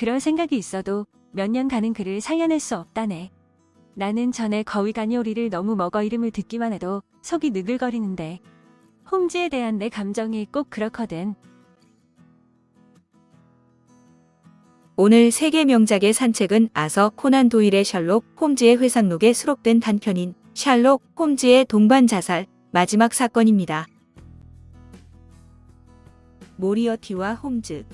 그럴 생각이 있어도 몇 년 가는 그를 살려낼 수 없다네. 나는 전에 거위간이 오리를 너무 먹어 이름을 듣기만 해도 속이 느글거리는데 홈즈에 대한 내 감정이 꼭 그렇거든. 오늘 세계 명작의 산책은 아서 코난 도일의 셜록 홈즈의 회상록에 수록된 단편인 셜록 홈즈의 동반 자살 마지막 사건입니다. 모리어티와 홈즈.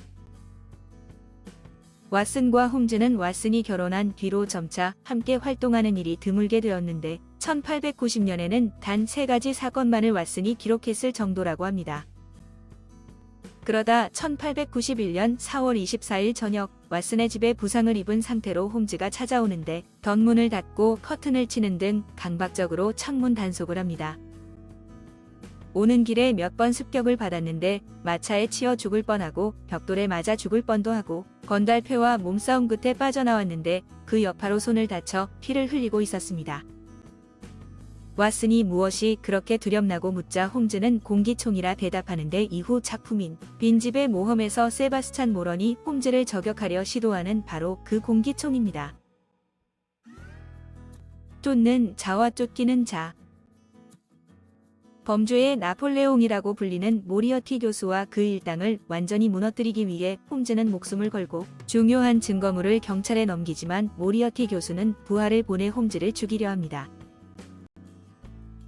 왓슨과 홈즈는 왓슨이 결혼한 뒤로 점차 함께 활동하는 일이 드물게 되었는데 1890년에는 단 3가지 사건만을 왓슨이 기록했을 정도라고 합니다. 그러다 1891년 4월 24일 저녁 왓슨의 집에 부상을 입은 상태로 홈즈가 찾아오는데 덧문을 닫고 커튼을 치는 등 강박적으로 창문 단속을 합니다. 오는 길에 몇 번 습격을 받았는데 마차에 치여 죽을 뻔하고 벽돌에 맞아 죽을 뻔도 하고 건달패와 몸싸움 끝에 빠져나왔는데 그 여파로 손을 다쳐 피를 흘리고 있었습니다. 왓슨이 무엇이 그렇게 두렵나고 묻자 홈즈는 공기총이라 대답하는데 이후 작품인 빈집의 모험에서 세바스찬 모런이 홈즈를 저격하려 시도하는 바로 그 공기총입니다. 쫓는 자와 쫓기는 자. 범죄의 나폴레옹이라고 불리는 모리어티 교수와 그 일당을 완전히 무너뜨리기 위해 홈즈는 목숨을 걸고 중요한 증거물을 경찰에 넘기지만 모리어티 교수는 부하를 보내 홈즈를 죽이려 합니다.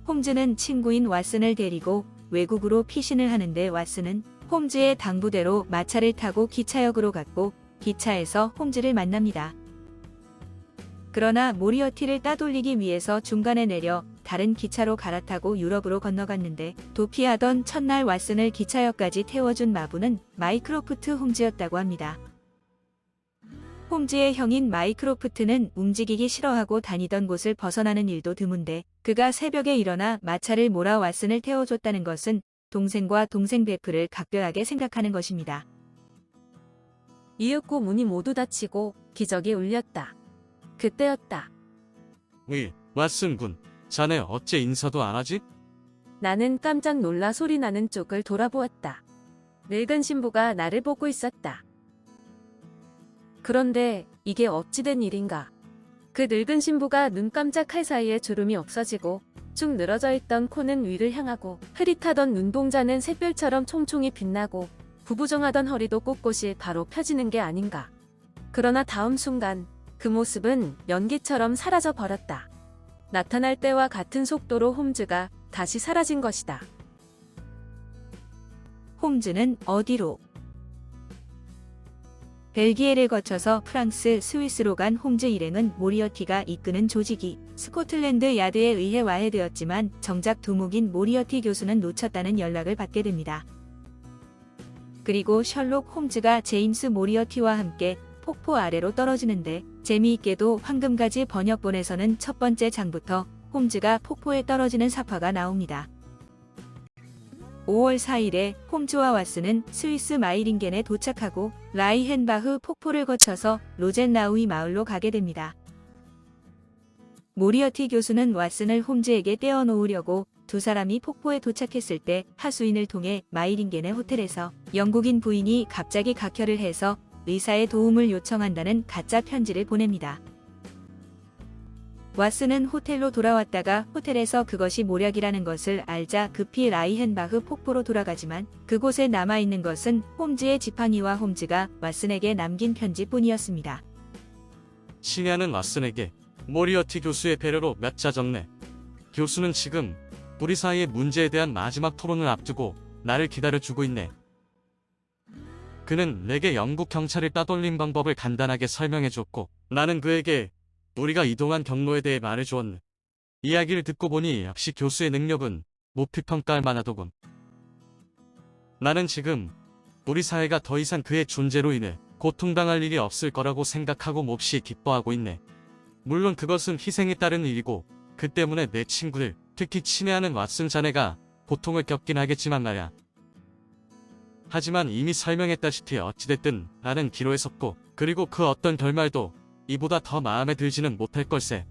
홈즈는 친구인 왓슨을 데리고 외국으로 피신을 하는데 왓슨은 홈즈의 당부대로 마차를 타고 기차역으로 갔고 기차에서 홈즈를 만납니다. 그러나 모리어티를 따돌리기 위해서 중간에 내려 다른 기차로 갈아타고 유럽으로 건너갔는데 도피하던 첫날 왓슨을 기차역까지 태워준 마부는 마이크로프트 홈즈였다고 합니다. 홈즈의 형인 마이크로프트는 움직이기 싫어하고 다니던 곳을 벗어나는 일도 드문데 그가 새벽에 일어나 마차를 몰아 왓슨을 태워줬다는 것은 동생과 동생 베프를 각별하게 생각하는 것입니다. 이윽고 문이 모두 닫히고 기적이 울렸다. 그때였다. 왓슨 군, 자네 어째 인사도 안 하지? 나는 깜짝 놀라 소리나는 쪽을 돌아보았다. 늙은 신부가 나를 보고 있었다. 그런데 이게 어찌된 일인가. 그 늙은 신부가 눈 깜짝할 사이에 주름이 없어지고 쭉 늘어져 있던 코는 위를 향하고 흐릿하던 눈동자는 샛별처럼 총총히 빛나고 구부정하던 허리도 꼿꼿이 바로 펴지는 게 아닌가. 그러나 다음 순간 그 모습은 연기처럼 사라져 버렸다. 나타날 때와 같은 속도로 홈즈가 다시 사라진 것이다. 홈즈는 어디로? 벨기에를 거쳐서 프랑스, 스위스로 간 홈즈 일행은 모리어티가 이끄는 조직이 스코틀랜드 야드에 의해 와해되었지만 정작 두목인 모리어티 교수는 놓쳤다는 연락을 받게 됩니다. 그리고 셜록 홈즈가 제임스 모리어티와 함께 폭포 아래로 떨어지는데 재미있게도 황금가지 번역본에서는 첫 번째 장부터 홈즈가 폭포에 떨어지는 사파가 나옵니다. 5월 4일에 홈즈와 왓슨은 스위스 마이링겐에 도착하고 라이헨바흐 폭포를 거쳐서 로젠나우이 마을로 가게 됩니다. 모리어티 교수는 왓슨을 홈즈에게 떼어놓으려고 두 사람이 폭포에 도착했을 때 하수인을 통해 마이링겐의 호텔에서 영국인 부인이 갑자기 각혈을 해서 의사의 도움을 요청한다는 가짜 편지를 보냅니다. 왓슨은 호텔로 돌아왔다가 호텔에서 그것이 모략이라는 것을 알자 급히 라이헨바흐 폭포로 돌아가지만 그곳에 남아있는 것은 홈즈의 지팡이와 홈즈가 왓슨에게 남긴 편지뿐이었습니다. 신야는 왓슨에게 모리어티 교수의 배려로 몇 자 적네. 교수는 지금 우리 사이의 문제에 대한 마지막 토론을 앞두고 나를 기다려주고 있네. 그는 내게 영국 경찰을 따돌린 방법을 간단하게 설명해줬고 나는 그에게 우리가 이동한 경로에 대해 말해주었네. 이야기를 듣고 보니 역시 교수의 능력은 높이 평가할 만하더군. 나는 지금 우리 사회가 더 이상 그의 존재로 인해 고통당할 일이 없을 거라고 생각하고 몹시 기뻐하고 있네. 물론 그것은 희생에 따른 일이고 그 때문에 내 친구들, 특히 친애하는 왓슨 자네가 고통을 겪긴 하겠지만 말야. 하지만 이미 설명했다시피 어찌됐든 나는 기로에 섰고 그리고 그 어떤 결말도 이보다 더 마음에 들지는 못할 걸세.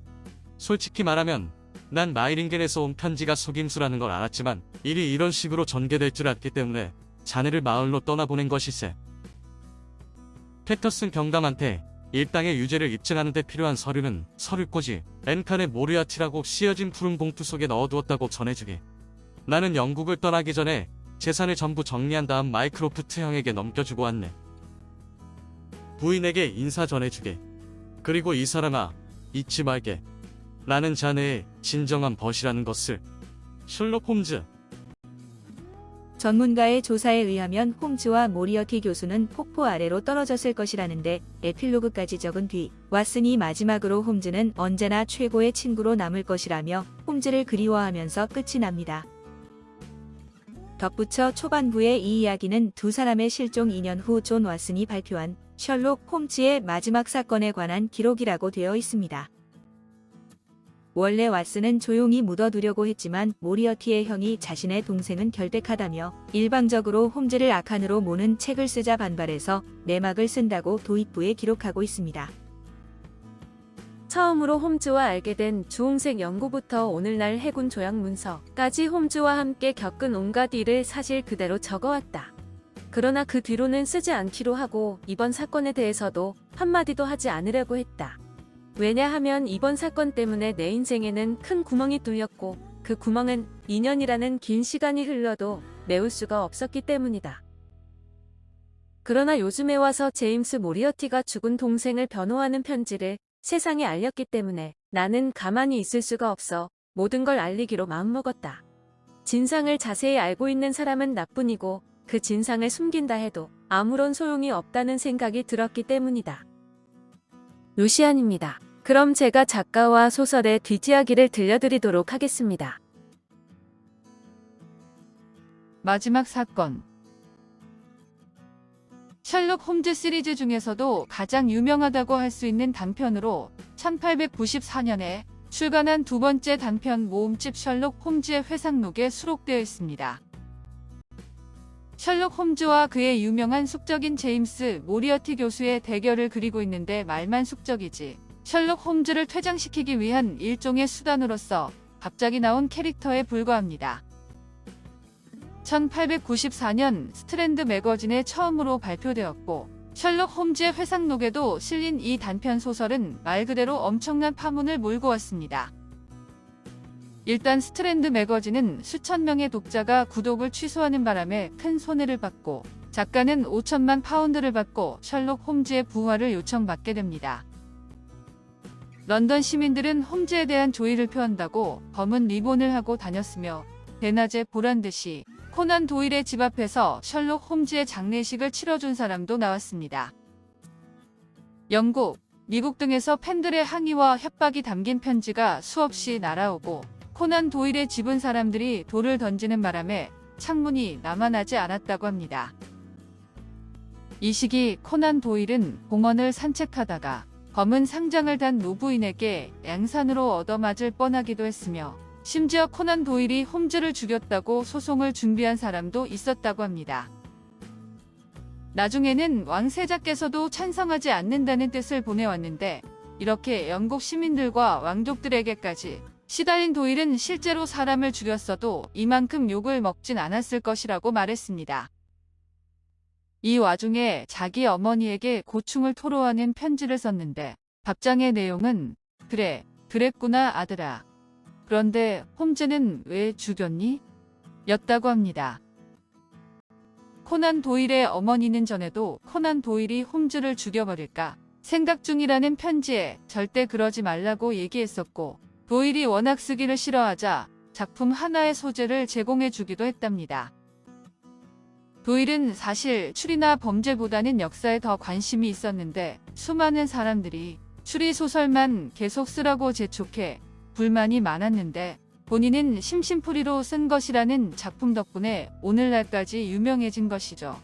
솔직히 말하면 난 마이링겐에서 온 편지가 속임수라는 걸 알았지만 일이 이런 식으로 전개될 줄 알았기 때문에 자네를 마을로 떠나보낸 것일세. 패터슨 경감한테 일당의 유죄를 입증하는 데 필요한 서류는 서류꽂이 엔칸의 모리아티라고 씌어진 푸른 봉투 속에 넣어두었다고 전해주게. 나는 영국을 떠나기 전에 재산을 전부 정리한 다음 마이크로프트 형에게 넘겨주고 왔네. 부인에게 인사 전해주게. 그리고 이 사람아, 잊지 말게. 나는 자네의 진정한 벗이라는 것을. 셜록 홈즈. 전문가의 조사에 의하면 홈즈와 모리어티 교수는 폭포 아래로 떨어졌을 것이라는데 에필로그까지 적은 뒤 왓슨이 마지막으로 홈즈는 언제나 최고의 친구로 남을 것이라며 홈즈를 그리워하면서 끝이 납니다. 덧붙여 초반부의 이 이야기는 두 사람의 실종 2년 후 존 왓슨이 발표한 셜록 홈즈의 마지막 사건에 관한 기록이라고 되어 있습니다. 원래 왓슨은 조용히 묻어두려고 했지만 모리어티의 형이 자신의 동생은 결백하다며 일방적으로 홈즈를 악한으로 모는 책을 쓰자 반발해서 내막을 쓴다고 도입부에 기록하고 있습니다. 처음으로 홈즈와 알게 된 주홍색 연고부터 오늘날 해군 조약 문서까지 홈즈와 함께 겪은 온갖 일을 사실 그대로 적어왔다. 그러나 그 뒤로는 쓰지 않기로 하고 이번 사건에 대해서도 한마디도 하지 않으려고 했다. 왜냐하면 이번 사건 때문에 내 인생에는 큰 구멍이 뚫렸고 그 구멍은 2년이라는 긴 시간이 흘러도 메울 수가 없었기 때문이다. 그러나 요즘에 와서 제임스 모리어티가 죽은 동생을 변호하는 편지를 세상에 알렸기 때문에 나는 가만히 있을 수가 없어 모든 걸 알리기로 마음먹었다. 진상을 자세히 알고 있는 사람은 나뿐이고 그 진상을 숨긴다 해도 아무런 소용이 없다는 생각이 들었기 때문이다. 루시안입니다. 그럼 제가 작가와 소설의 뒷이야기를 들려드리도록 하겠습니다. 마지막 사건. 셜록 홈즈 시리즈 중에서도 가장 유명하다고 할 수 있는 단편으로 1894년에 출간한 두 번째 단편 모음집 셜록 홈즈의 회상록에 수록되어 있습니다. 셜록 홈즈와 그의 유명한 숙적인 제임스 모리어티 교수의 대결을 그리고 있는데 말만 숙적이지 셜록 홈즈를 퇴장시키기 위한 일종의 수단으로서 갑자기 나온 캐릭터에 불과합니다. 1894년 스트랜드 매거진에 처음으로 발표되었고 셜록 홈즈의 회상록에도 실린 이 단편 소설은 말 그대로 엄청난 파문을 몰고 왔습니다. 일단 스트랜드 매거진은 수천 명의 독자가 구독을 취소하는 바람에 큰 손해를 받고 작가는 5천만 파운드를 받고 셜록 홈즈의 부활을 요청받게 됩니다. 런던 시민들은 홈즈에 대한 조의를 표한다고 검은 리본을 하고 다녔으며 대낮에 보란듯이 코난 도일의 집 앞에서 셜록 홈즈의 장례식을 치러준 사람도 나왔습니다. 영국, 미국 등에서 팬들의 항의와 협박이 담긴 편지가 수없이 날아오고 코난 도일의 집은 사람들이 돌을 던지는 바람에 창문이 남아나지 않았다고 합니다. 이 시기 코난 도일은 공원을 산책하다가 검은 상장을 단 노부인에게 양산으로 얻어맞을 뻔하기도 했으며 심지어 코난 도일이 홈즈를 죽였다고 소송을 준비한 사람도 있었다고 합니다. 나중에는 왕세자께서도 찬성하지 않는다는 뜻을 보내왔는데 이렇게 영국 시민들과 왕족들에게까지 시달린 도일은 실제로 사람을 죽였어도 이만큼 욕을 먹진 않았을 것이라고 말했습니다. 이 와중에 자기 어머니에게 고충을 토로하는 편지를 썼는데 답장의 내용은 "그래, 그랬구나 아들아. 그런데 홈즈는 왜 죽였니?" 였다고 합니다. 코난 도일의 어머니는 전에도 코난 도일이 홈즈를 죽여버릴까 생각 중이라는 편지에 절대 그러지 말라고 얘기했었고 도일이 워낙 쓰기를 싫어하자 작품 하나의 소재를 제공해 주기도 했답니다. 도일은 사실 추리나 범죄보다는 역사에 더 관심이 있었는데 수많은 사람들이 추리 소설만 계속 쓰라고 재촉해 불만이 많았는데 본인은 심심풀이로 쓴 것이라는 작품 덕분에 오늘날까지 유명해진 것이죠.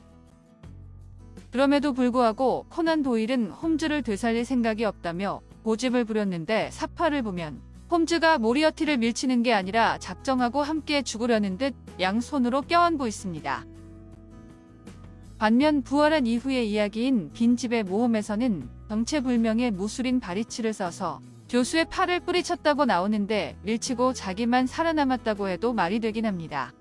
그럼에도 불구하고 코난 도일은 홈즈를 되살릴 생각이 없다며 고집을 부렸는데 사파를 보면 홈즈가 모리어티를 밀치는 게 아니라 작정하고 함께 죽으려는 듯 양손으로 껴안고 있습니다. 반면 부활한 이후의 이야기인 빈집의 모험에서는 정체불명의 무술인 바리치를 써서 교수의 팔을 뿌리쳤다고 나오는데 밀치고 자기만 살아남았다고 해도 말이 되긴 합니다.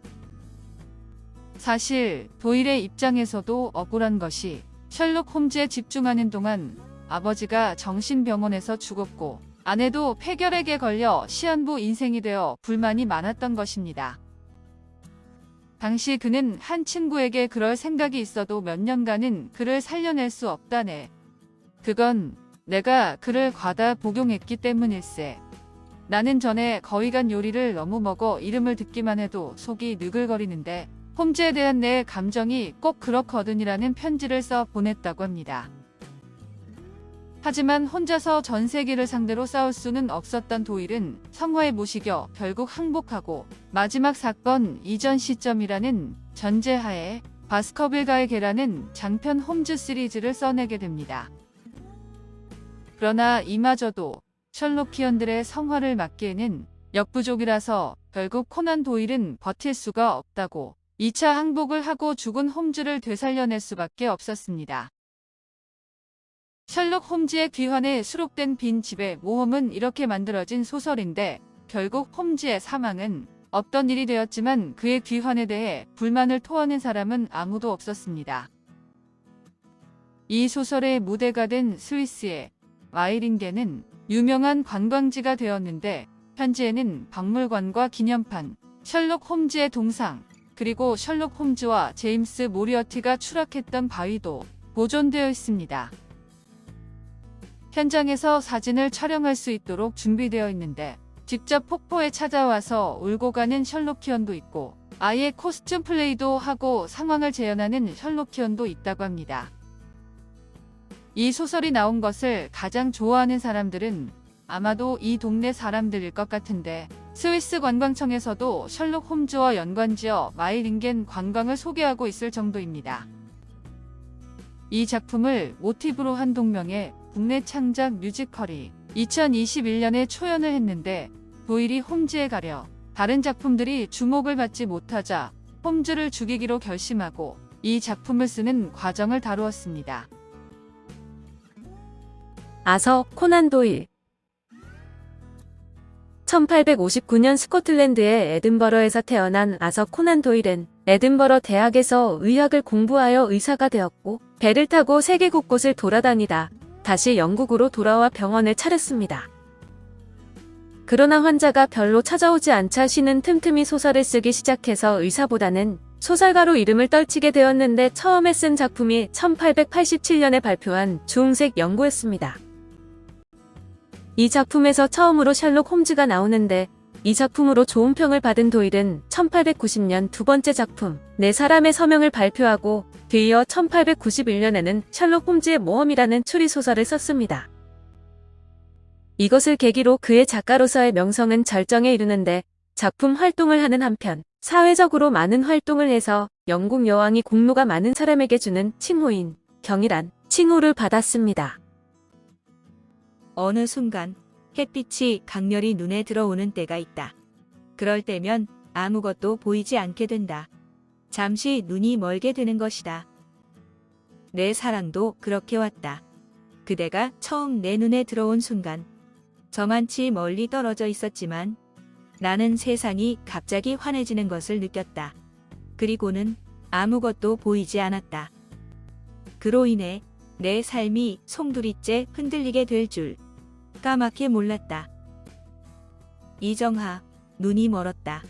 사실 도일의 입장에서도 억울한 것이 셜록 홈즈에 집중하는 동안 아버지가 정신병원에서 죽었고 아내도 폐결핵에 걸려 시한부 인생이 되어 불만이 많았던 것입니다. 당시 그는 한 친구에게 그럴 생각이 있어도 몇 년간은 그를 살려낼 수 없다네. 그건 내가 그를 과다 복용했기 때문일세. 나는 전에 거위간 요리를 너무 먹어 이름을 듣기만 해도 속이 느글거리는데 홈즈에 대한 내 감정이 꼭 그렇거든이라는 편지를 써 보냈다고 합니다. 하지만 혼자서 전 세계를 상대로 싸울 수는 없었던 도일은 성화에 모시겨 결국 항복하고 마지막 사건 이전 시점이라는 전제하에 바스커빌가의 개라는 장편 홈즈 시리즈를 써내게 됩니다. 그러나 이마저도 셜록키언들의 성화를 막기에는 역부족이라서 결국 코난 도일은 버틸 수가 없다고 2차 항복을 하고 죽은 홈즈를 되살려낼 수밖에 없었습니다. 셜록 홈즈의 귀환에 수록된 빈 집의 모험은 이렇게 만들어진 소설인데 결국 홈즈의 사망은 없던 일이 되었지만 그의 귀환에 대해 불만을 토하는 사람은 아무도 없었습니다. 이 소설의 무대가 된 스위스의 와이링겐은 유명한 관광지가 되었는데 현지에는 박물관과 기념판, 셜록 홈즈의 동상, 그리고 셜록 홈즈와 제임스 모리어티가 추락했던 바위도 보존되어 있습니다. 현장에서 사진을 촬영할 수 있도록 준비되어 있는데 직접 폭포에 찾아와서 울고 가는 셜록키언도 있고 아예 코스튬 플레이도 하고 상황을 재현하는 셜록키언도 있다고 합니다. 이 소설이 나온 것을 가장 좋아하는 사람들은 아마도 이 동네 사람들일 것 같은데 스위스 관광청에서도 셜록 홈즈와 연관지어 마이링겐 관광을 소개하고 있을 정도입니다. 이 작품을 모티브로 한 동명의 국내 창작 뮤지컬이 2021년에 초연을 했는데 도일이 홈즈에 가려 다른 작품들이 주목을 받지 못하자 홈즈를 죽이기로 결심하고 이 작품을 쓰는 과정을 다루었습니다. 아서 코난 도일 1859년 스코틀랜드의 에든버러에서 태어난 아서 코난 도일은 에든버러 대학에서 의학을 공부하여 의사가 되었고 배를 타고 세계 곳곳을 돌아다니다 다시 영국으로 돌아와 병원을 차렸습니다. 그러나 환자가 별로 찾아오지 않자 쉬는 틈틈이 소설을 쓰기 시작해서 의사보다는 소설가로 이름을 떨치게 되었는데 처음에 쓴 작품이 1887년에 발표한 주홍색 연고였습니다. 이 작품에서 처음으로 셜록 홈즈가 나오는데 이 작품으로 좋은 평을 받은 도일은 1890년 두 번째 작품 네 사람의 서명을 발표하고 뒤이어 1891년에는 셜록 홈즈의 모험이라는 추리소설을 썼습니다. 이것을 계기로 그의 작가로서의 명성은 절정에 이르는데 작품 활동을 하는 한편 사회적으로 많은 활동을 해서 영국 여왕이 공로가 많은 사람에게 주는 칭호인 경이란 칭호를 받았습니다. 어느 순간 햇빛이 강렬히 눈에 들어오는 때가 있다. 그럴 때면 아무것도 보이지 않게 된다. 잠시 눈이 멀게 되는 것이다. 내 사랑도 그렇게 왔다. 그대가 처음 내 눈에 들어온 순간 저만치 멀리 떨어져 있었지만 나는 세상이 갑자기 환해지는 것을 느꼈다. 그리고는 아무것도 보이지 않았다. 그로 인해 내 삶이 송두리째 흔들리게 될 줄 까맣게 몰랐다. 이정하, 눈이 멀었다.